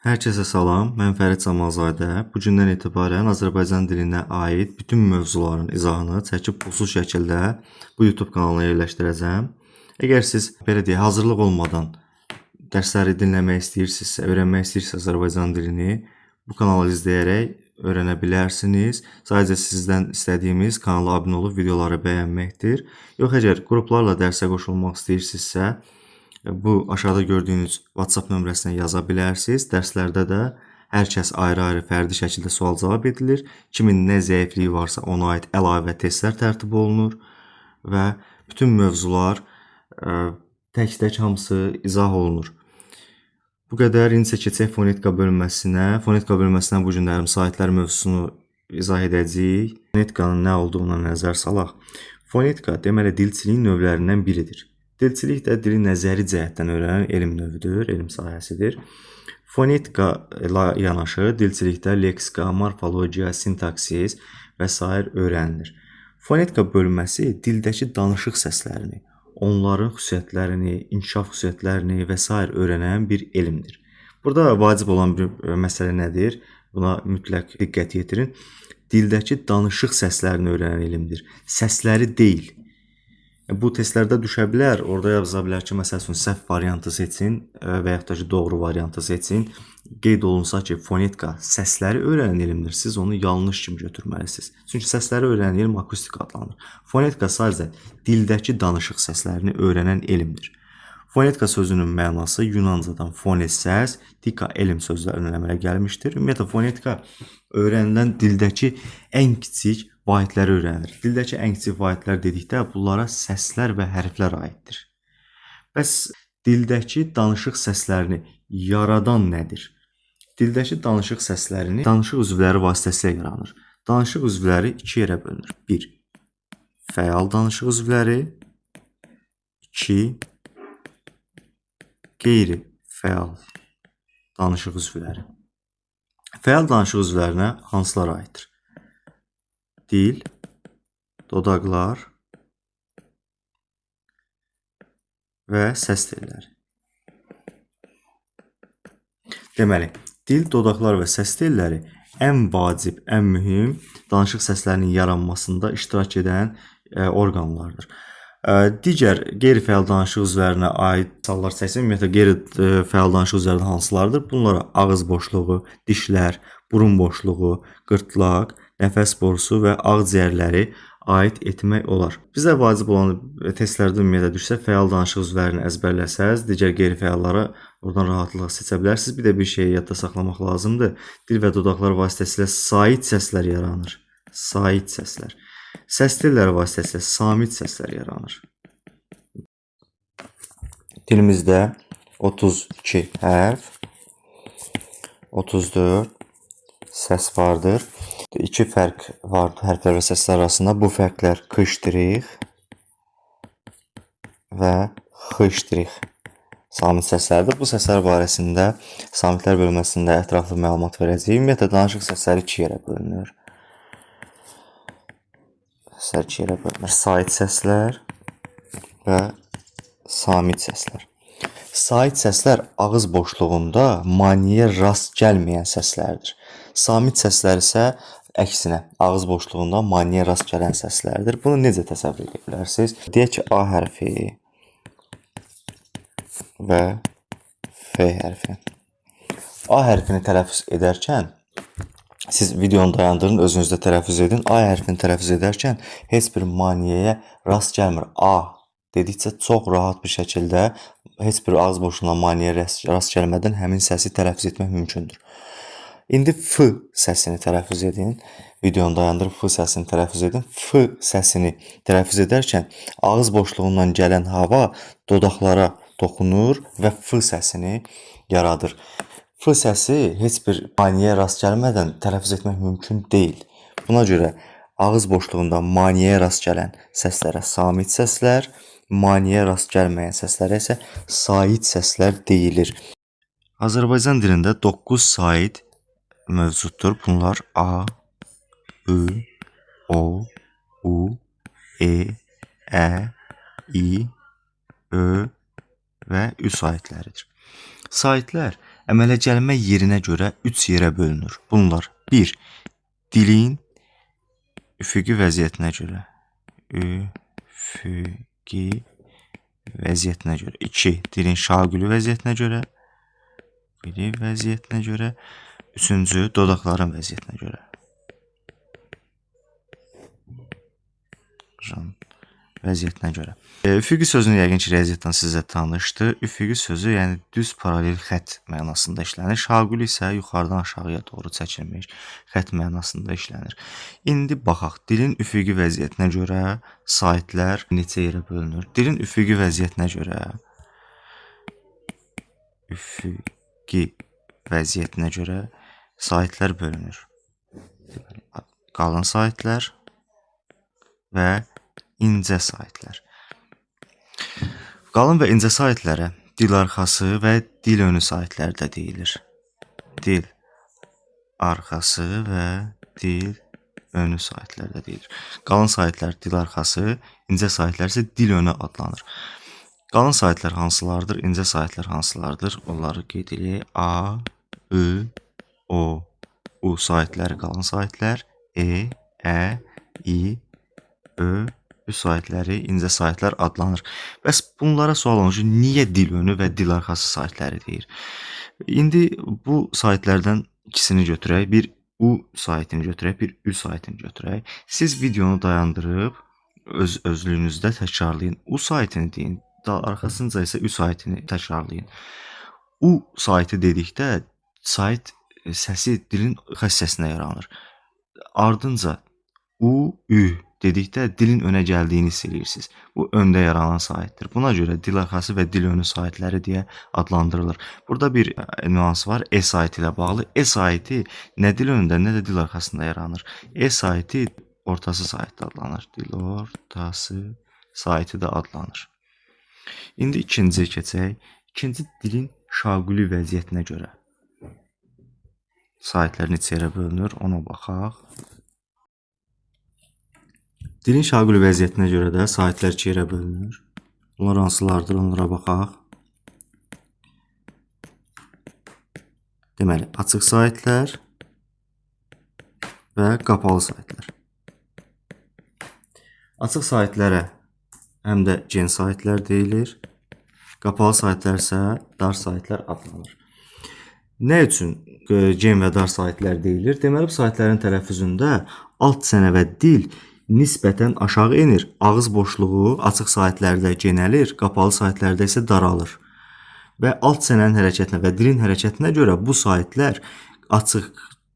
Hər kəsə salam, mən Fərid Cəmalzadə. Bu gündən etibarən Azərbaycan dilinə aid bütün mövzuların izahını çəkib pulsuz şəkildə bu YouTube kanalına yerləşdirəcəm. Əgər siz belə deyək, hazırlıq olmadan dərsləri dinləmək istəyirsinizsə, öyrənmək istəyirsinizsə Azərbaycan dilini, bu kanalı izləyərək öyrənə bilərsiniz. Sadəcə sizdən istədiyimiz kanala abunə olub videoları bəyənməkdir. Yox, əgər qruplarla dərsə qoşulmaq istəyirsinizsə, bu aşağıda gördüyünüz WhatsApp nömrəsinə yaza bilərsiniz. Dərslərdə də hər kəs ayrı-ayrı fərdi şəkildə sual-cavab edilir. Kimin nə zəifliyi varsa ona aid əlavə testlər tərtib olunur və bütün mövzular tək-tək hamısı izah olunur. Bu qədər. İndi keçək fonetika bölməsinə. Fonetika bölməsinə bu günlərim saitlər mövzusunu izah edəcəyik. Fonetikanın nə olduğuna nəzər salaq. Fonetika deməli dilçiliyin növlərindən biridir. Dilçilik də dili nəzəri cəhətdən öyrənən elm növüdür, elm sahəsidir. Fonetika ilə yanaşı dilçilikdə leksika, morfologiya, sintaksis və s. öyrənilir. Fonetika bölməsi dildəki danışıq səslərini, onların xüsusiyyətlərini, inkişaf xüsusiyyətlərini və s. öyrənən bir elmdir. Burada vacib olan bir məsələ nədir? Buna mütləq diqqət yetirin. Dildəki danışıq səslərini öyrənən elmdir. Səsləri deyil. Bu testlərdə düşə bilər, orada yaza bilər ki, məsəl üçün səhv variantı seçin və yaxud da ki, doğru variantı seçin. Qeyd olunsa ki, fonetika səsləri öyrənən elmdir, siz onu yanlış kimi götürməlisiniz. Çünki səsləri öyrənən elm akustika adlanır. Fonetika sadəcə dildəki danışıq səslərini öyrənən elmdir. Fonetika sözünün mənası Yunancadan fones səs, tika elm sözlərindən əmələ gəlmişdir. Ümumiyyətlə, fonetika öyrənilən dildəki ən kiçik vahidləri öyrənir. Dildəki ən kiçik vahidlər dedikdə bunlara səslər və hərflər aiddir. Bəs dildəki danışıq səslərini yaradan nədir? Dildəki danışıq səslərini danışıq üzvləri vasitəsilə yaranır. Danışıq üzvləri iki yerə bölünür. 1. Fəal danışıq üzvləri. 2. Qeyri-fəal danışıq üzvləri. Fəal danışıq üzvlərinə hansılar aiddir? Dil, dodaqlar və səs telləri. Deməli, dil, dodaqlar və səs telləri ən vacib, ən mühüm danışıq səslərinin yaranmasında iştirak edən orqanlardır. Digər qeyri-fəal danışıq üzvlərinə aid hallar çəksin. Ümumiyyətlə, qeyri-fəal danışıq üzvləri hansılardır? Bunlara ağız boşluğu, dişlər, burun boşluğu, qırtlaq, nəfəs borusu və ağciyərləri aid etmək olar. Bizə vacib olan testlərdə ümumiyyətlə düşsə, fəal danışıq üzvlərini əzbərləsəz, digər qeyri-fəalları oradan rahatlıqla seçə bilərsiniz. Bir də bir şeyi yadda saxlamaq lazımdır. Dil və dodaqlar vasitəsilə sait səslər yaranır. Sait səslər. Səs telləri vasitəsilə samit səslər yaranır. Dilimizdə 32 hərf, 34 səs vardır. İki fərq vardır hərflər və səslər arasında. Bu fərqlər k-ştrix və x-ştrix samit səslərdir. Bu səslər barəsində samitlər bölməsində ətraflı məlumat verəcəyik. Ümumiyyətlə, danışıq səsləri iki yerə bölünür. Sait səslər və samit səslər. Sait səslər ağız boşluğunda maneəyə rast gəlməyən səslərdir. Samit səslər isə əksinə, ağız boşluğunda maneəyə rast gələn səslərdir. Bunu necə təsəvvür edə bilərsiniz? Deyək ki, A hərfi və F hərfi. A hərfini tələffüz edərkən siz videonu dayandırın, özünüzdə tələffüz edin. A hərfini tələffüz edərkən heç bir maneəyə rast gəlmir. A dedikcə çox rahat bir şəkildə heç bir ağız boşluğuna maneəyə rast gəlmədən həmin səsi tələffüz etmək mümkündür. İndi F səsini tələffüz edin. Videonu dayandırıb F səsini tələffüz edin. F səsini tələffüz edərkən ağız boşluğundan gələn hava dodaqlara toxunur və F səsini yaradır. F səsi heç bir maneəyə rast gəlmədən tələffüz etmək mümkün deyil. Buna görə ağız boşluğunda maneəyə rast gələn səslərə samit səslər, maneəyə rast gəlməyən səslərə isə sait səslər deyilir. Azərbaycan dilində 9 sait mövcuddur. Bunlar A, Ü, O, U, E, Ə, İ, Ö və Ü saitləridir. Saitlər Əmələ gəlmə yerinə görə 3 yerə bölünür. Bunlar: 1. Dilin üfüqi vəziyyətinə görə. Üfüqi vəziyyətinə görə. 2. Dilin şaquli vəziyyətinə görə. Vəziyyətinə görə. 3. Dodaqların vəziyyətinə görə. Vəziyyətinə görə. Üfüqi sözünü yəqin ki, riyaziyyatdan sizə tanışdır. Üfüqi sözü, yəni düz paralel xətt mənasında işlənir. Şaquli isə yuxarıdan aşağıya doğru çəkilmiş xətt mənasında işlənir. İndi baxaq, dilin üfüqi vəziyyətinə görə saitlər neçə yerə bölünür? Dilin üfüqi vəziyyətinə görə saitlər bölünür. Qalın saitlər və incə saitlər. Qalın və incə saitlərə dil arxası və dil önü saitlər də deyilir. Dil arxası və dil önü saitlər də deyilir. Qalın saitlər dil arxası, incə saitlər isə dil önü adlanır. Qalın saitlər hansılardır, incə saitlər hansılardır? Onları qeyd edək. A, I, O. U saitləri qalın saitlər. E, Ə, İ, Ö. Bu saitləri incə saitlər adlanır. Bəs bunlara sual olunur ki, niyə dil önü və dil arxası saitləri deyir? İndi bu saitlərdən ikisini götürək. Bir U saitini götürək, bir Ü saitini götürək. Siz videonu dayandırıb özlüyünüzdə təkrarlayın. U saitini deyin, arxasınca isə Ü saitini təkrarlayın. U saiti dedikdə sait səsi dilin xəssəsinə yaranır. Ardınca U, Ü dedikdə dilin önə gəldiyini hiss edirsiniz. Bu öndə yaranan saitdir. Buna görə dil arxası və dil önü saitləri deyə adlandırılır. Burada bir nüans var. E saiti ilə bağlı. E saiti nə dil önündə, nə də dil arxasında yaranır. E saiti ortası sait adlanır. Dil ortası saiti də adlanır. İndi ikinciyə keçək. İkinci dilin şaquli vəziyyətinə görə saitlər neçə yerə bölünür, ona baxaq. Dilin şaquli vəziyyətinə görə də saitlər 2 yerə bölünür. Bunlar hansılardır, onlara baxaq. Deməli, açıq saitlər və qapalı saitlər. Açıq saitlərə həm də gen saitlər deyilir. Qapalı saitlər isə dar saitlər adlanır. Nə üçün gen və dar saitlər deyilir? Deməli, bu saitlərin tələffüzündə alt çənə və dil nisbətən aşağı enir. Ağız boşluğu açıq saitlərdə genəlir, qapalı saitlərdə isə daralır. Və alt çənənin hərəkətinə və dilin hərəkətinə görə bu saitlər açıq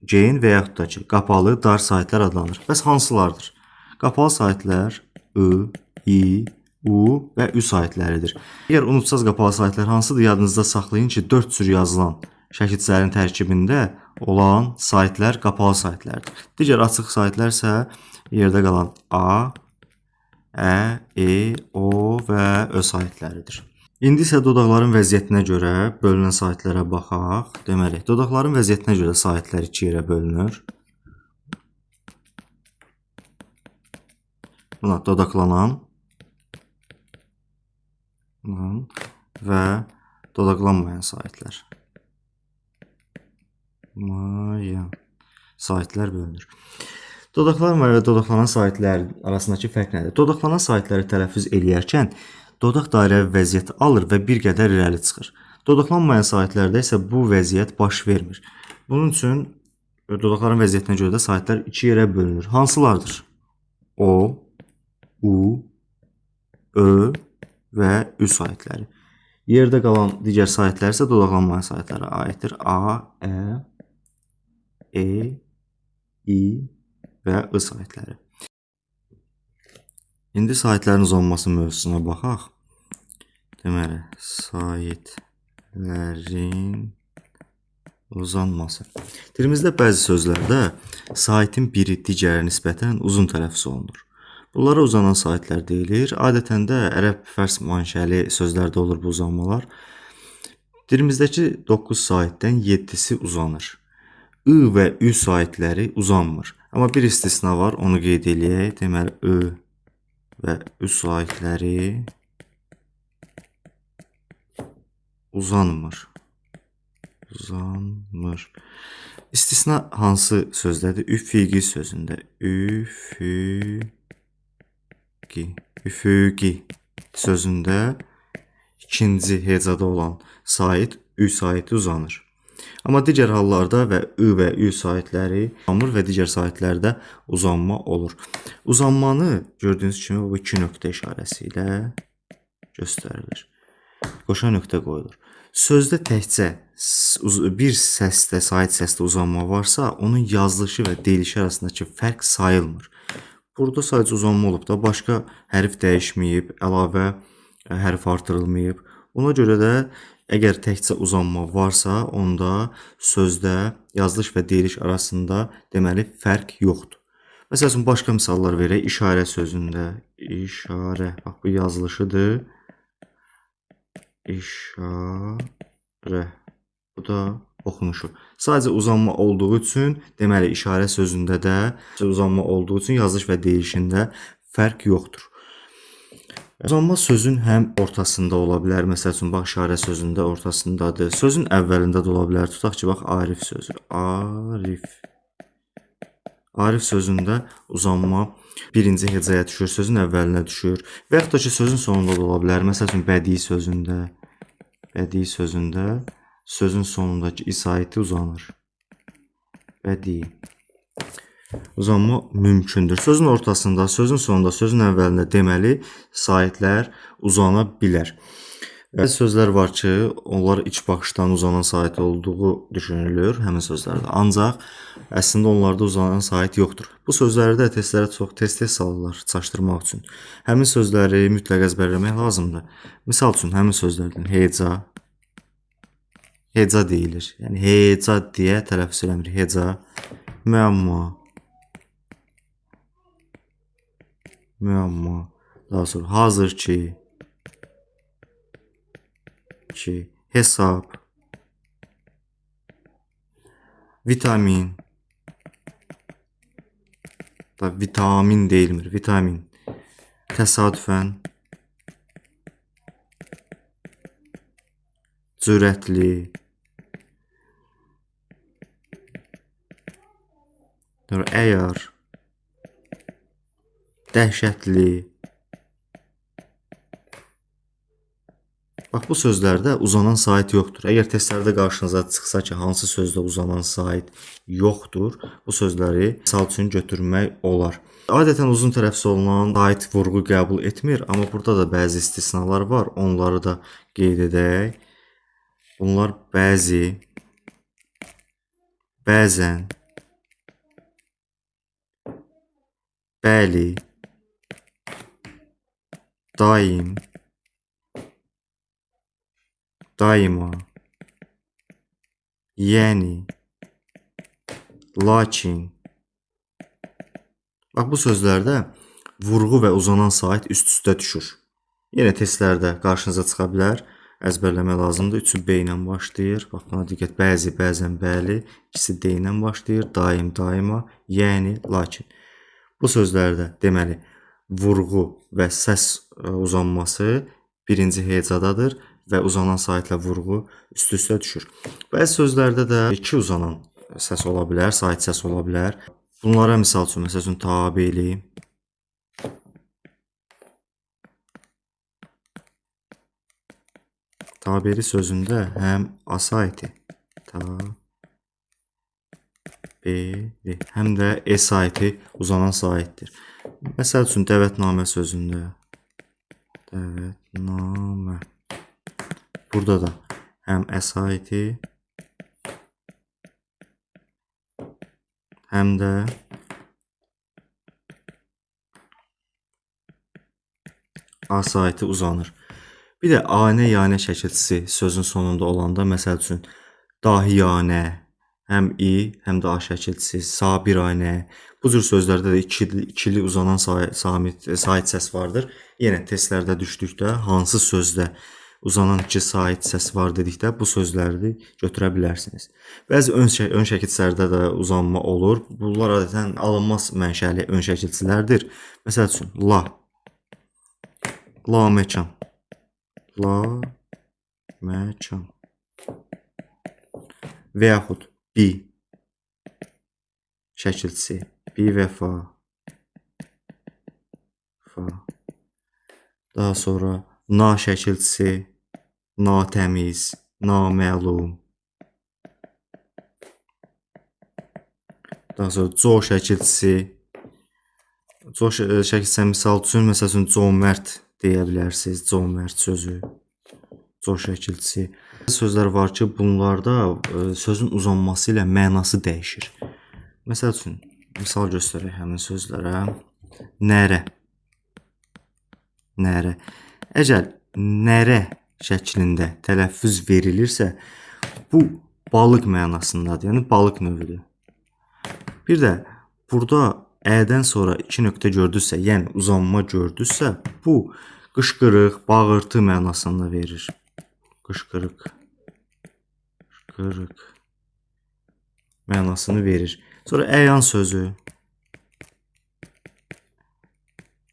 gen və yaxud da ki, qapalı dar saitlər adlanır. Bəs hansılardır? Qapalı saitlər I, İ, U və Ü saitləridir. Əgər unutsaz qapalı saitlər hansıdır, yadınızda saxlayın ki, 4 cür yazılan şəkilçilərin tərkibində olan saitlər qapalı saitlərdir. Digər açıq saitlər isə yerdə qalan A, Ə, E, O və Ö saitləridir. İndi isə dodaqların vəziyyətinə görə bölünən saitlərə baxaq. Deməli, dodaqların vəziyyətinə görə saitlər 2 yerə bölünür. Buna dodaqlanan və dodaqlanmayan saitlər. Saitlər bölünür. Dodaqlanmayan və dodaqlanan saitlər arasındakı fərq nədir? Dodaqlanan saitləri tələffüz eləyərkən dodaq dairəvi vəziyyət alır və bir qədər irəli çıxır. Dodaqlanmayan saitlərdə isə bu vəziyyət baş vermir. Bunun üçün dodaqların vəziyyətinə görə də saitlər 2 yerə bölünür. Hansılardır? O, U, Ö və Ü saitləri. Yerdə qalan digər saitlər isə dodaqlanmayan saitlərə aiddir. A, Ə, E, İ və I saitləri. İndi saitlərin uzanması mövzusuna baxaq. Deməli, saitlərin uzanması. Dilimizdə bəzi sözlərdə saitin biri digərinə nisbətən uzun tələffüz olunur. Bunlara uzanan saitlər deyilir. Adətən də ərəb fərs manşəli sözlərdə olur bu uzanmalar. Dilimizdəki 9 saitdən 7-si uzanır. I və Ü saitləri uzanmır. Amma bir istisna var, onu qeyd eləyək. Deməli, I və Ü saitləri uzanmır. uzanmır. İstisna hansı sözdədir? Üfüqi sözündə. Üfüqi sözündə ikinci hecada olan sait ü saiti uzanır. Amma digər hallarda və ı və ü saitləri uzanmır və digər saitlərdə uzanma olur. Uzanmanı gördüyünüz kimi bu iki nöqtə işarəsi ilə göstərilir. Qoşa nöqtə qoyulur. Sözdə təkcə bir səsdə, sait səsdə uzanma varsa, onun yazılışı və deyilişi arasındakı fərq sayılmır. Burada sadəcə uzanma olub da, başqa hərf dəyişməyib, əlavə hərf artırılmayıb. Ona görə də əgər təkcə uzanma varsa, onda sözdə yazılış və deyiliş arasında deməli fərq yoxdur. Məsəl üçün başqa misallar verək. İşarə sözündə işarə, bax bu yazılışıdır. İşarə. Bu da oxunuşu. Sadəcə uzanma olduğu üçün, deməli işarə sözündə də uzanma olduğu üçün yazılış və deyilişində fərq yoxdur. Uzanma sözün həm ortasında ola bilər. Məsəl üçün, bax, işarə sözündə ortasındadır. Sözün əvvəlində də ola bilər. Tutaq ki, bax, Arif sözü. Arif. Arif sözündə uzanma birinci hecaya düşür, sözün əvvəlinə düşür. Və yaxud da ki, sözün sonunda da ola bilər. Məsəl üçün, bədii sözündə. Bədii sözündə sözün sonundakı i saiti uzanır. Bədii. Uzanma mümkündür. Sözün ortasında, sözün sonunda, sözün əvvəlində deməli saitlər uzana bilər. Bəzi sözlər var ki, onlar iç baxışdan uzanan sait olduğu düşünülür həmin sözlərdə. Ancaq əslində onlarda uzanan sait yoxdur. Bu sözləri də testlərə çox tez-tez salırlar çaşdırmaq üçün. Həmin sözləri mütləq əzbərləmək lazımdır. Misal üçün həmin sözlərdən heca, heca deyilir. Yəni heca deyə tələffüz eləmir. Heca, müəmma, müəmma, daha sonra hazır ki, hesab, vitamin, da vitamin deyilmir, vitamin, təsadüfən, cürətli, əgər, dəhşətli. Bax, bu sözlərdə uzanan sait yoxdur. Əgər testlərdə qarşınıza çıxsa ki, hansı sözdə uzanan sait yoxdur, bu sözləri misal üçün götürmək olar. Adətən uzun tələffüz olunan sait vurğu qəbul etmir, amma burada da bəzi istisnalar var. Onları da qeyd edək. Bunlar bəzi, bəzən, bəli, daim, daima, yəni, lakin. Bax, bu sözlərdə vurğu və uzanan sait üst-üstə düşür. Yenə testlərdə qarşınıza çıxa bilər. Əzbərləmək lazımdır. Üçü B ilə başlayır. Bax, buna diqqət. Bəzi, bəzən, bəli. İkisi D ilə başlayır. Daim, daima, yəni, lakin. Bu sözlərdə deməli vurğu və səs uzanması birinci hecadadır və uzanan saitlə vurğu üst-üstə düşür. Bəzi sözlərdə də iki uzanan səs ola bilər, sait səs ola bilər. Bunlara misal üçün, tabeli, tabeli sözündə həm a saiti, tabeli, həm də e saiti uzanan saitdir. Məsəl üçün, dəvətnamə sözündə, dəvətnamə, burada da həm ə saiti, həm də a saiti uzanır. Bir də anə, yanə şəkilçisi sözün sonunda olanda, məsəl üçün, dahiyanə, həm i, həm də a şəkilçisi, sabiranə. Bu cür sözlərdə də ikili uzanan sait səs vardır. Yenə testlərdə düşdükdə hansı sözdə uzanan iki sait səs var dedikdə bu sözləri götürə bilərsiniz. Bəzi ön şəkilçilərdə də uzanma olur. Bunlar adətən alınmaz mənşəli ön şəkilçilərdir. Məsəl üçün, la, la məkan, və yaxud bi şəkilçisi, bi və fa, fa. Daha sonra na şəkilçisi, natəmiz, naməlum. Daha sonra co şəkilçisi, co şəkilçisi misal üçün, məsəl üçün comərd deyə bilərsiniz, comərd sözü, co şəkilçisi. Sözlər var ki, bunlarda sözün uzanması ilə mənası dəyişir. Məsəl üçün, misal göstərək həmin sözlərə. Nərə, nərə. Əgər nərə şəklində tələffüz verilirsə, bu balıq mənasındadır, yəni balıq növüdür. Bir də burada ədən sonra 2 nöqtə gördünüzsə, yəni uzanma gördünüzsə, bu qışqırıq, bağırtı mənasını verir. Qışqırıq, qışqırıq mənasını verir. Sonra əyan sözü.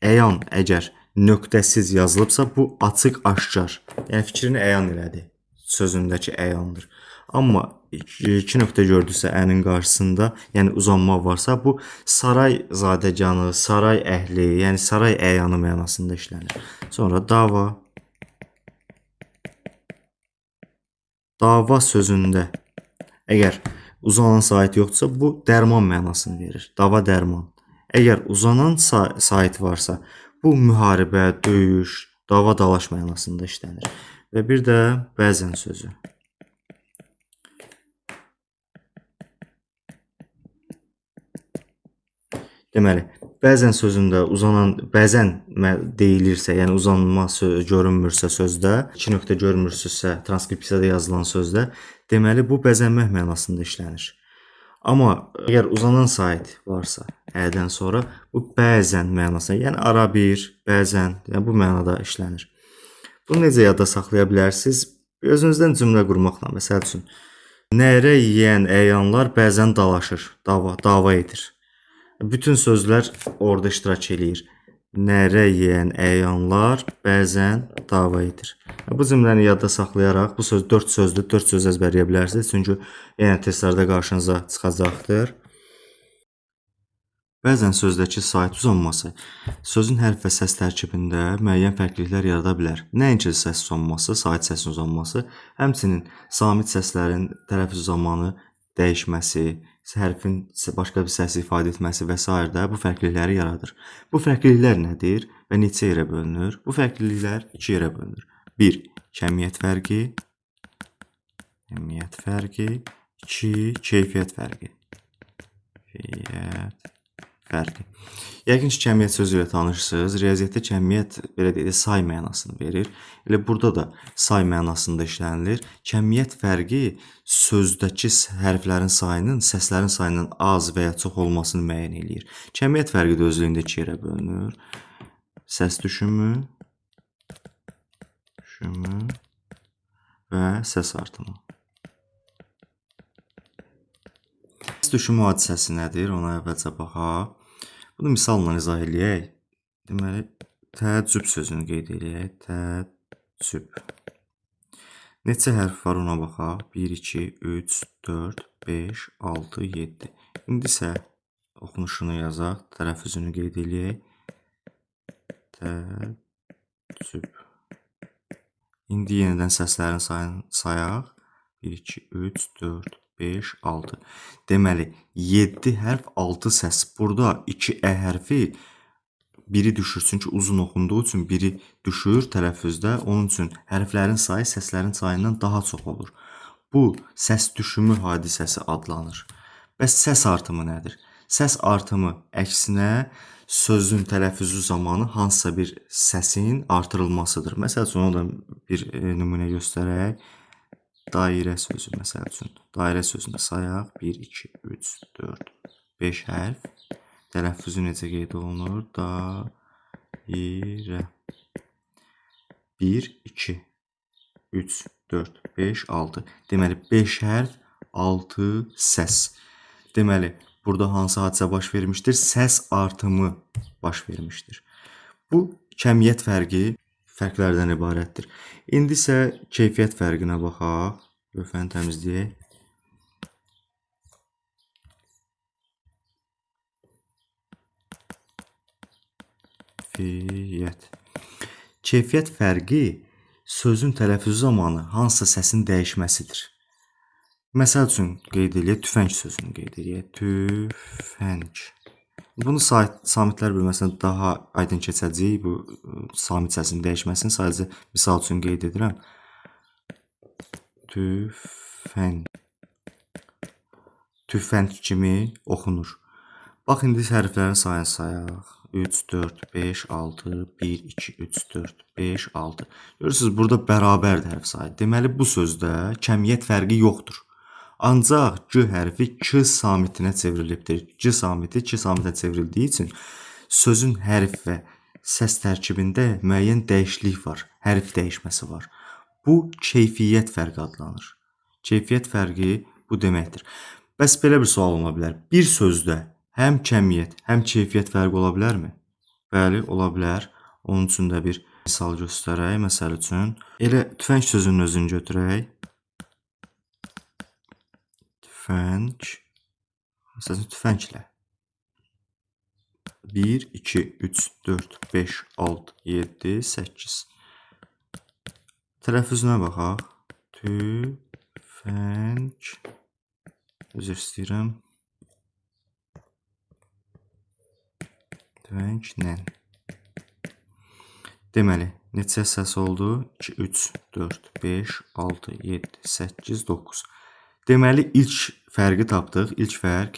Əyan əgər nöqtəsiz yazılıbsa, bu açıq, aşkar. Yəni fikrini əyan elədi. Sözündəki əyandır. Amma 2 nöqtə gördüksə ənin qarşısında, yəni uzanma varsa, bu saray zadəganı, saray əhli, yəni saray əyanı mənasında işlənir. Sonra dava. Dava sözündə əgər uzanan sait yoxdursa, bu dərman mənasını verir. Dava dərman. Əgər uzanan sait varsa, bu müharibə, döyüş, dava dalaş mənasında işlənir. Və bir də bəzən sözü. Deməli, bəzən sözündə uzanan, bəzən deyilirsə, yəni uzanma görünmürsə sözdə, 2 nöqtə görmürsünüzsə, transkripsiyada yazılan sözdə, deməli, bu bəzənmək mənasında işlənir. Amma əgər uzanan sait varsa, ədən sonra, bu bəzən mənasında, yəni ara bir, bəzən, yəni bu mənada işlənir. Bunu necə yadda saxlaya bilərsiniz? Özünüzdən cümlə qurmaqla, məsəl üçün, nərə yeyən əyanlar bəzən dalaşır, dava edir. Bütün sözlər orada iştirak eləyir. Nərə yeyən əyanlar bəzən dava edir. Bu cümləni yadda saxlayaraq, bu söz 4 sözdür, 4 söz əzbərləyə bilərsiniz. Çünki yəni testlərdə qarşınıza çıxacaqdır. Bəzən sözdəki sait uzanması sözün hərf və səs tərkibində müəyyən fərqliliklər yarada bilər. Nəinki səs uzanması, sait səsin uzanması, həmçinin samit səslərin tələffüz zamanı dəyişməsi, hərfin başqa bir səsi ifadə etməsi və s. də bu fərqlilikləri yaradır. Bu fərqliliklər nədir və neçə yerə bölünür? Bu fərqliliklər 2 yerə bölünür. 1. Kəmiyyət fərqi. Kəmiyyət fərqi. 2. Keyfiyyət fərqi. Keyfiyyət fərqi. Yəqin ki, kəmiyyət sözü ilə tanışsınız. Riyaziyyatda kəmiyyət, belə deyək, say mənasını verir. Elə burada da say mənasında işlənilir. Kəmiyyət fərqi sözdəki hərflərin sayının, səslərin sayının az və ya çox olmasını müəyyən eləyir. Kəmiyyət fərqi də özlüyündə 2 yerə bölünür. Səs düşümü və səs artımı. Səs düşümü hadisəsi nədir? Ona əvvəlcə baxaq. Bunu misalla izah eləyək. Deməli, təəccüb sözünü qeyd eləyək. Təəccüb. Neçə hərf var ona baxaq. 1, 2, 3, 4, 5, 6, 7. İndi isə oxunuşunu yazaq. Tələffüzünü qeyd eləyək. Təəccüb. İndi yenidən səslərin sayını sayaq. 1, 2, 3, 4, 5, 6. Deməli, 7 hərf, 6 səs. Burada 2 ə hərfi biri düşür. Çünki uzun oxunduğu üçün biri düşür tələffüzdə. Onun üçün hərflərin sayı səslərin sayından daha çox olur. Bu, səs düşümü hadisəsi adlanır. Bəs səs artımı nədir? Səs artımı əksinə sözün tələffüzü zamanı hansısa bir səsin artırılmasıdır. Məsəl üçün, ona da bir nümunə göstərək. Dairə sözü, məsəl üçün. Dairə sözünü sayaq. 1, 2, 3, 4, 5 hərf. Tələffüzü necə qeyd olunur? Dairə. 1, 2, 3, 4, 5, 6. Deməli, 5 hərf, 6 səs. Deməli, burada hansı hadisə baş vermişdir? Səs artımı baş vermişdir. Bu, kəmiyyət fərqlərdən ibarətdir. İndi isə keyfiyyət fərqinə baxaq. Lövhəni təmizləyək. Keyfiyyət fərqi sözün tələffüzü zamanı hansısa səsin dəyişməsidir. Məsəl üçün qeyd eləyək, tüfəng sözünü qeyd eləyək. Tüfəng. Bunu samitlər bilməsinə daha aydın keçəcək. Bu samit səsinin dəyişməsini sadəcə misal üçün qeyd edirəm. Tüfəng. Tüfəng kimi oxunur. Bax, indi hərflərin sayını sayaq. 3, 4, 5, 6, 1, 2, 3, 4, 5, 6. Görürsünüz, burada bərabərdir hərf sayı. Deməli, bu sözdə kəmiyyət fərqi yoxdur. Ancaq G hərfi K samitinə çevrilibdir. G samiti K samitinə çevrildiyi üçün sözün hərf və səs tərkibində müəyyən dəyişiklik var. Hərf dəyişməsi var. Bu keyfiyyət fərqi adlanır. Keyfiyyət fərqi bu deməkdir. Bəs belə bir sual ola bilər. Bir sözdə həm kəmiyyət, həm keyfiyyət fərqi ola bilərmi? Bəli, ola bilər. Onun üçün də bir misal göstərək. Məsəl üçün, elə tüfəng sözünün özünü götürək. Tüfəng. Məsələn, tüfənglə. 1, 2, 3, 4, 5, 6, 7, 8. Tələffüzünə baxaq. Tüfəng. Üzr istəyirəm. Tüfənglə. Deməli, neçə səs oldu? 2, 3, 4, 5, 6, 7, 8, 9. Deməli, ilk fərqi tapdıq. İlk fərq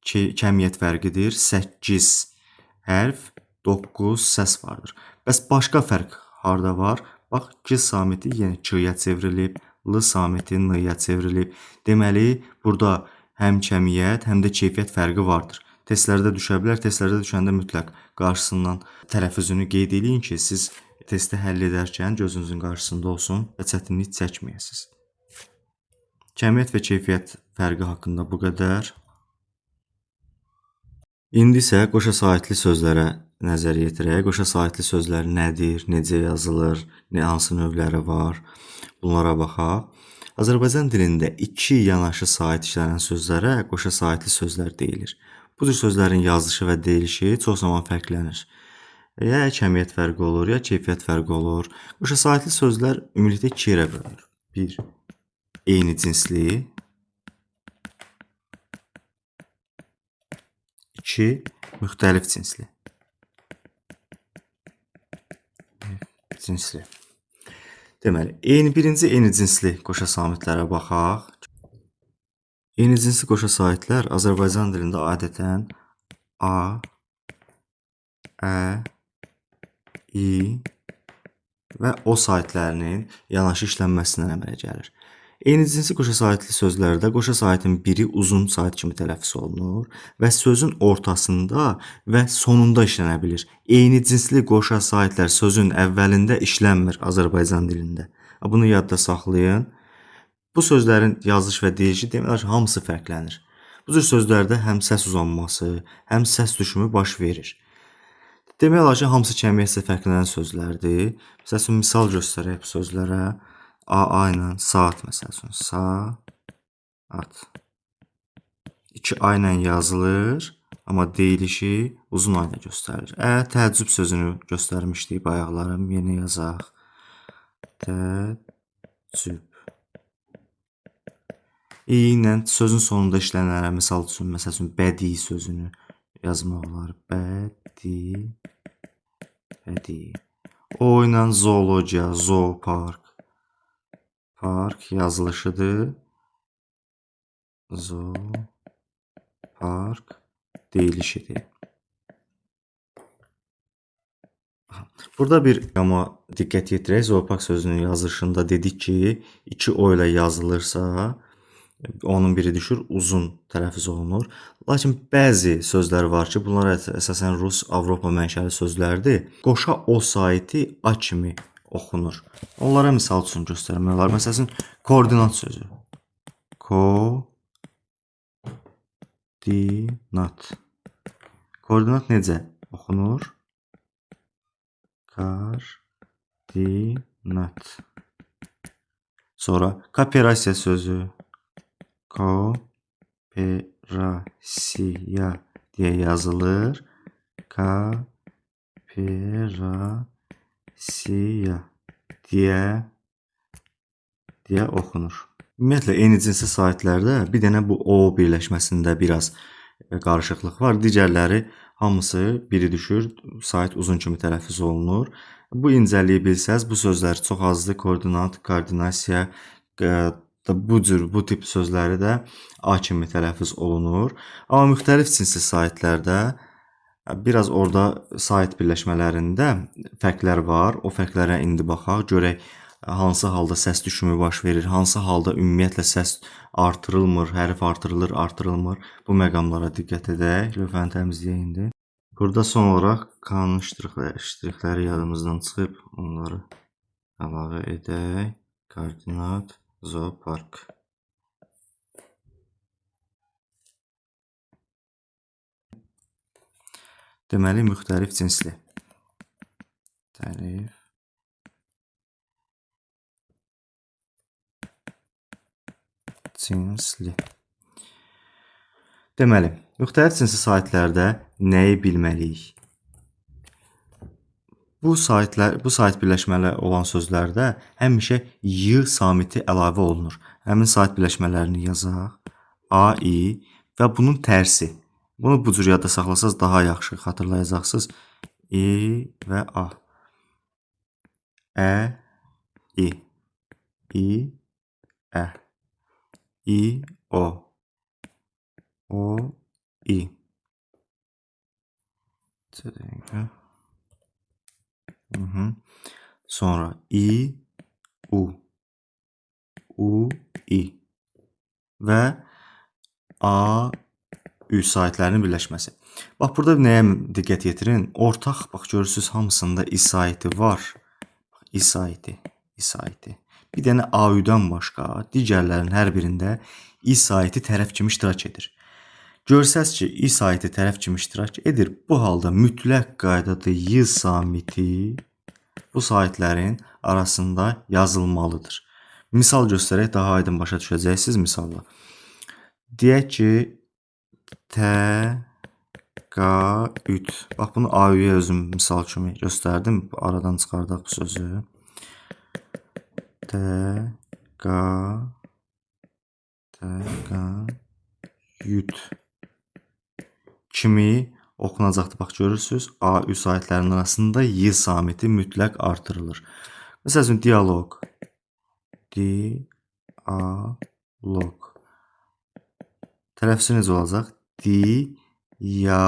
kəmiyyət fərqidir. 8 hərf, 9 səs vardır. Bəs başqa fərq harda var? Bax, G samiti yenə K-yə çevrilib, L samiti N-yə çevrilib. Deməli, burada həm kəmiyyət, həm də keyfiyyət fərqi vardır. Testlərdə düşə bilər. Testlərdə düşəndə mütləq qarşısından tələffüzünü qeyd eləyin ki, siz testi həll edərkən gözünüzün qarşısında olsun və çətinlik çəkməyəsiniz. Kəmiyyət və keyfiyyət fərqi haqqında bu qədər. İndi isə qoşa saitli sözlərə nəzər yetirək. Qoşa saitli sözlər nədir, necə yazılır, hansı növləri var? Bunlara baxaq. Azərbaycan dilində iki yanaşı sait işlənən sözlərə qoşa saitli sözlər deyilir. Bu cür sözlərin yazılışı və deyilişi çox zaman fərqlənir. Ya kəmiyyət fərqi olur, ya keyfiyyət fərqi olur. Qoşa saitli sözlər ümumilikdə iki yerə bölünür. 1. Eyni cinsli. 2. Müxtəlif cinsli. Deməli, birinci eyni cinsli qoşa samitlərə baxaq. Eyni cinsli qoşa saitlər Azərbaycan dilində adətən A, Ə, İ və O saitlərinin yanaşı işlənməsindən əmələ gəlir. Eyni cinsli qoşa saitli sözlərdə qoşa saitin biri uzun sait kimi tələffüz olunur və sözün ortasında və sonunda işlənə bilir. Eyni cinsli qoşa saitlər sözün əvvəlində işlənmir Azərbaycan dilində. Bunu yadda saxlayın. Bu sözlərin yazılış və deyilişi demək olar ki, hamısı fərqlənir. Bu cür sözlərdə həm səs uzanması, həm səs düşümü baş verir. Demək olar ki, hamısı kəmiyyətlə fərqlənən sözlərdir. Məsəl üçün, misal göstərək bu sözlərə. A ilə saat, məsəl üçün, saat. 2 A ilə yazılır, amma deyilişi uzun A ilə göstərilir. Təəccüb sözünü göstərmişdik bayaqlarım, yeni yazaq. Təəccüb. İ ilə sözün sonunda işlənənlərə, misal üçün, məsəl üçün, bədii sözünü yazmaq olar. Bədii. O ilə zoologiya, zoopark. Park yazılışıdır. Zoopark deyilişidir. Burada bir amma diqqət yetirək. Zoopark sözünün yazılışında dedik ki, 2 O ilə yazılırsa, onun biri düşür, uzun tələffüz olunur. Lakin bəzi sözlər var ki, bunlar əsasən Rus, Avropa mənşəli sözlərdir. Qoşa O saiti A kimi oxunur. Onlara misal üçün göstərmək olar. Məsələn, koordinat sözü. Koordinat necə oxunur? Koordinat. Sonra kooperasiya sözü. Kooperasiya deyə yazılır. Operasiya deyə oxunur. Ümumiyyətlə, eyni cinsi saytlarda bir dənə bu O birləşməsində biraz qarışıqlıq var. Digərləri hamısı biri düşür, sayt uzun kimi tələffüz olunur. Bu incəliyi bilsəz, bu sözlər çox azdır. Koordinat, koordinasiya, bu tip sözləri də A kimi tələffüz olunur. Amma müxtəlif cinsi saytlarda biraz orada sayt birləşmələrində fərqlər var. O fərqlərə indi baxaq, görək hansı halda səs düşümü baş verir, hansı halda ümumiyyətlə səs artırılmır, hərf artırılır, artırılmır. Bu məqamlara diqqət edək. Lövhəni təmizləyək indi. Burada son olaraq kanun ştrixləri yadımızdan çıxıb, onları əlavə edək. Koordinat, zoopark. Deməli, müxtəlif cinsli. Tərif. Cinsli. Deməli, müxtəlif cinsi saytlarda nəyi bilməliyik? Bu sayt birləşmələri olan sözlərdə həmişə y samiti əlavə olunur. Həmin sayt birləşmələrini yazaq. A, I və bunun tərsi. Bunu bu cür yadda saxlasaz daha yaxşı xatırlayacaqsınız. I və A. Ə, I. I, Ə. I, O. O, I. Sonra I, U. U, I. Və A, Ü saytlərinin birləşməsi. Bax, burada nəyə diqqət yetirin? Ortaq, bax, görürsünüz, hamısında I saytı var. I saytı, I saytı. Bir dənə A-Üdən başqa, digərlərin hər birində I saytı tərəf kimi iştirak edir. Görsəz ki, I saytı tərəf kimi iştirak edir. Bu halda mütləq qaydada Y samiti bu saytlərin arasında yazılmalıdır. Misal göstərək, daha aydın başa düşəcəksiniz misalla. Deyək ki, təqaüd. Bax, bunu A-Üyə özüm misal kimi göstərdim. Aradan çıxardaq bu sözü. Təqaüd kimi oxunacaqdır. Bax, görürsünüz, A-Ü saytlərinin arasında Y samiti mütləq artırılır. Məsəl üçün, dialoq. Dialoq. Tələffüzü necə olacaq? Dialoq.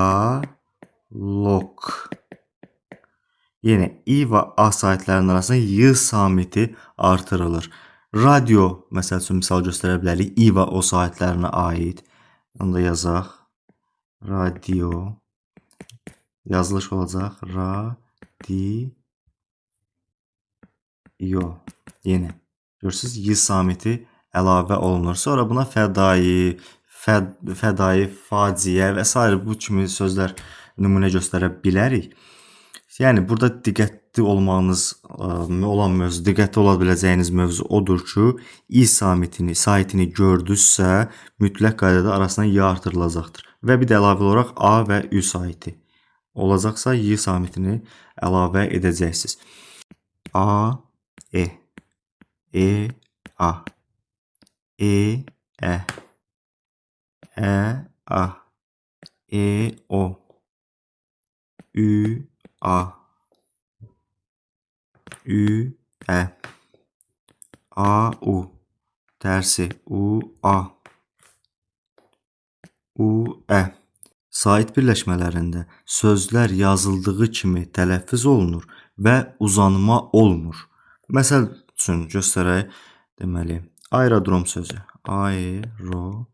Yenə I və A saytlərinin arasında Y samiti artırılır. Radio, məsəl üçün, misal göstərə bilərik. I və O saytlərinə aid. Onu da yazaq. Radio. Yazılış olacaq. Radio. Yenə. Görürsünüz, Y samiti əlavə olunur. Sonra buna fədai, faciə və s. bu kimi sözlər nümunə göstərə bilərik. Yəni, burada diqqətli diqqətli ola biləcəyiniz mövzu odur ki, I saytini gördünüzsə, mütləq qaydada arasından Y artırılacaqdır. Və bir də əlavə olaraq A və Ü saytı olacaqsa, Y samitini əlavə edəcəksiniz. A, E. E, A. E, Ə. Ə, A. E, O. Ü, A. Ü, Ə. A, U. Tərsi. U, A. U, Ə. Sait birləşmələrində sözlər yazıldığı kimi tələffüz olunur və uzanma olmur. Məsəl üçün göstərək, deməli, aerodrom sözü. Aerodrom.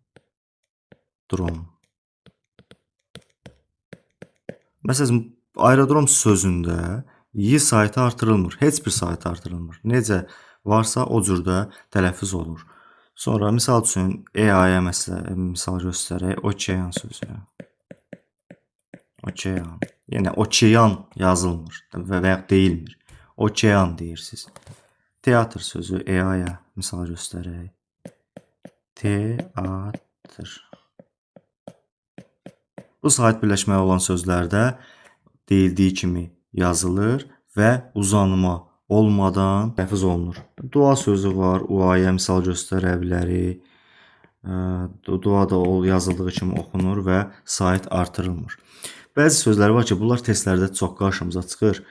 Məsələn, aerodrom sözündə Y saytı artırılmır. Heç bir saytı artırılmır. Necə varsa o cürdə tələffüz olur. Sonra, misal üçün, EA-ya misal göstərək. Okean sözü. Okean. Yəni, okean yazılmır və yaxud deyilmir. Okean deyirsiniz. Teatr sözü. EA-ya misal göstərək. Teatr. Bu sayt birləşməyi olan sözlərdə deyildiyi kimi yazılır və uzanma olmadan tələffüz olunur. Dua sözü var, uaya misal göstərə bilərik. Dua da yazıldığı kimi oxunur və sayt artırılmır. Bəzi sözlər var ki, bunlar testlərdə çox qarşımıza çıxır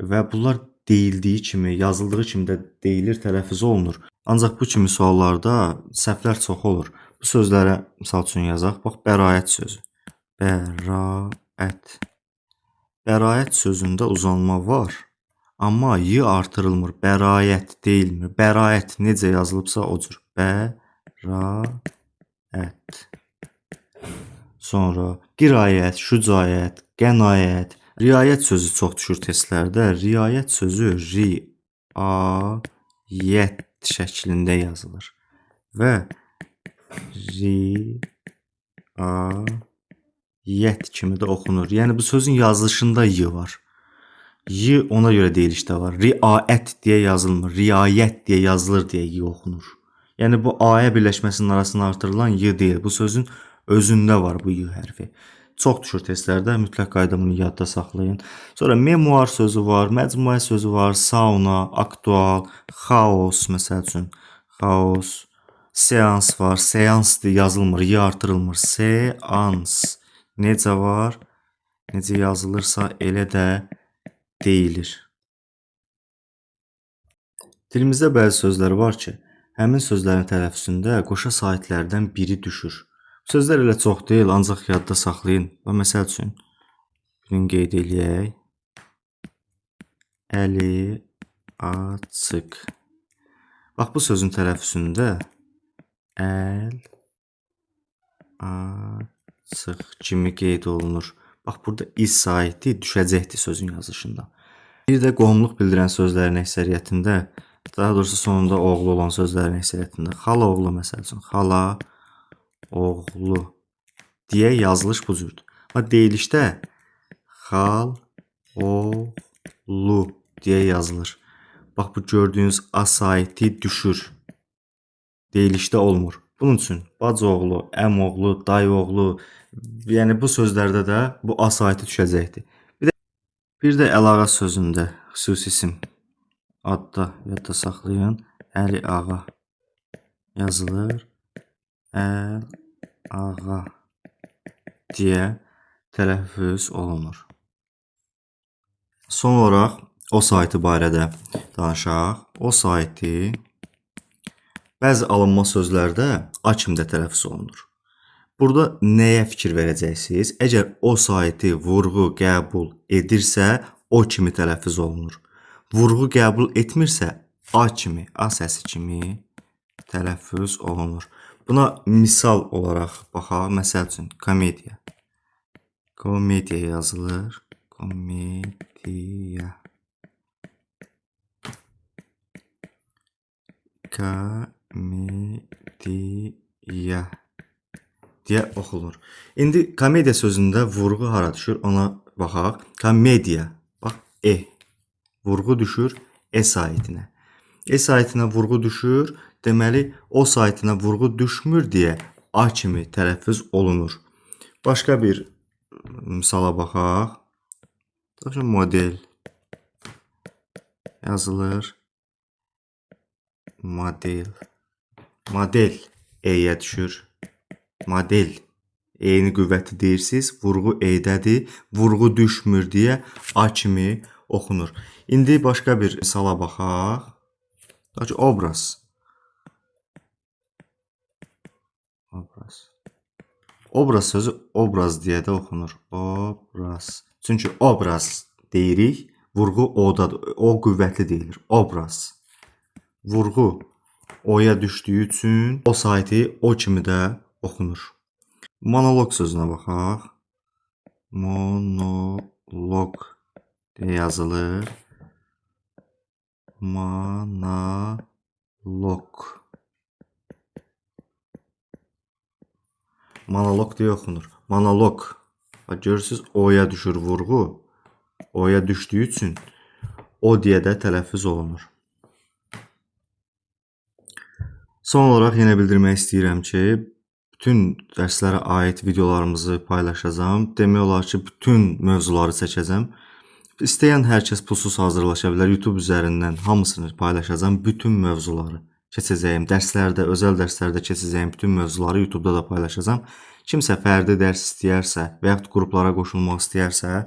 və bunlar deyildiyi kimi, yazıldığı kimi də deyilir, tələffüz olunur. Ancaq bu kimi suallarda səhvlər çox olur. Bu sözlərə misal üçün yazaq. Bax, bəraət sözü. Bəraət. Bəraət sözündə uzanma var, amma y artırılmır. Bəraət deyilmir. Bəraət necə yazılıbsa o cür. Bəraət. Sonra qiraət, şücaət, qənaət. Riayət sözü çox düşür testlərdə. Riayət sözü riayət şəklində yazılır və riayət kimi də oxunur. Yəni bu sözün yazılışında y var. Y ona görə deyilişdə var. Riayət deyə yazılmır. Riayət deyə yazılır deyə y oxunur. Yəni bu a-yə birləşməsinin arasına artırılan y deyil. Bu sözün özündə var bu y hərfi. Çox düşür testlərdə. Mütləq qayda bunu yadda saxlayın. Sonra memuar sözü var, məcmuə sözü var, sauna, aktual, xaos məsəl üçün. Xaos. Seans var. Seans deyə yazılmır, y artırılmır. Seans. Necə var? Necə yazılırsa elə də deyilir. Dilimizdə bəzi sözlər var ki, həmin sözlərin tələffüzündə qoşa sahitlərdən biri düşür. Sözlər elə çox deyil, ancaq yadda saxlayın. Və məsəl üçün, birini qeyd eləyək. Əli açıq. Bax, bu sözün tələffüzündə əl açıq kimi qeyd olunur. Bax, burada is saiti düşəcəkdir sözün yazışında. Bir də qohumluq bildirən sözlərin əksəriyyətində, daha doğrusu sonunda oğlu olan sözlərin əksəriyyətində xala oğlu məsəl üçün, xala oğlu deyə yazılış bu cürdür. Deyilişdə xal oğlu deyə yazılır. Bax, bu gördüyünüz a saiti düşür. Deyilişdə olmur. Bunun üçün bacı oğlu, əm oğlu, dayı oğlu, yəni bu sözlərdə də bu a saiti düşəcəkdir. Bir də əlağa sözündə xüsusi isim adda yadda saxlayın. Əli ağa yazılır. Əl ağa deyə tələffüz olunur. Son olaraq o saiti barədə danışaq. O saiti bəzi alınma sözlərdə a kimi də tələffüz olunur. Burada nəyə fikir verəcəksiniz? Əgər o saiti vurğu qəbul edirsə, o kimi tələffüz olunur. Vurğu qəbul etmirsə, a kimi, a səsi kimi tələffüz olunur. Buna misal olaraq baxaq. Məsəl üçün, komediya. Komediya yazılır. Komediya. Komediya deyə oxunur. İndi komediya sözündə vurğu hara düşür? Ona baxaq. Komediya. Bax, vurğu düşür e saitinə. E saitinə vurğu düşür. Deməli, o saitinə vurğu düşmür deyə a kimi tələffüz olunur. Başqa bir misala baxaq. Model yazılır. Model. Model e-yə düşür. Model. E-ni qüvvəti deyirsiniz. Vurğu e-dədir. Vurğu düşmür deyə a kimi oxunur. İndi başqa bir misala baxaq. Obraz. Obraz sözü obraz deyə də oxunur. Obraz. Çünki obraz deyirik. Vurğu o-dadır. O qüvvətli deyilir. Obraz. Vurğu o-ya düşdüyü üçün o saiti o kimi də oxunur. Monoloq sözünə baxaq. Monoloq deyə yazılır. Monoloq. Monoloq deyə oxunur. Monoloq. Görürsünüz, o-ya düşür vurğu. O-ya düşdüyü üçün o deyə də tələffüz olunur. Son olaraq yenə bildirmək istəyirəm ki, bütün dərslərə aid videolarımızı paylaşacağam. Demək olar ki, bütün mövzuları çəkəcəm. İstəyən hər kəs pulsuz hazırlaşa bilər. YouTube üzərindən hamısını paylaşacağam. Bütün mövzuları keçəcəyim dərslərdə, özəl dərslərdə keçəcəyim bütün mövzuları YouTube-da da paylaşacağam. Kimsə fərdi dərs istəyərsə və yaxud qruplara qoşulmaq istəyərsə,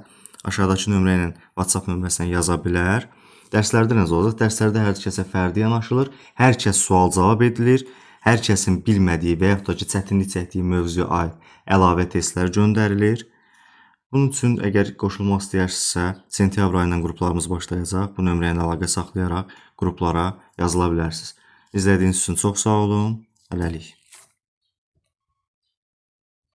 aşağıdakı nömrə ilə WhatsApp nömrəsinə yaza bilər. Dərslərdə necə olacaq? Dərslərdə hər kəsə fərdi yanaşılır. Hər kəs sual-cavab edilir. Hər kəsin bilmədiyi və yaxud da ki, çətinlik çəkdiyi mövzuya aid əlavə testlər göndərilir. Bunun üçün əgər qoşulmaq istəyirsinizsə, sentyabr ayından qruplarımız başlayacaq. Bu nömrə ilə əlaqə saxlayaraq qruplara yazıla bilərsiniz. İzlədiyiniz üçün çox sağ olun. Hələlik.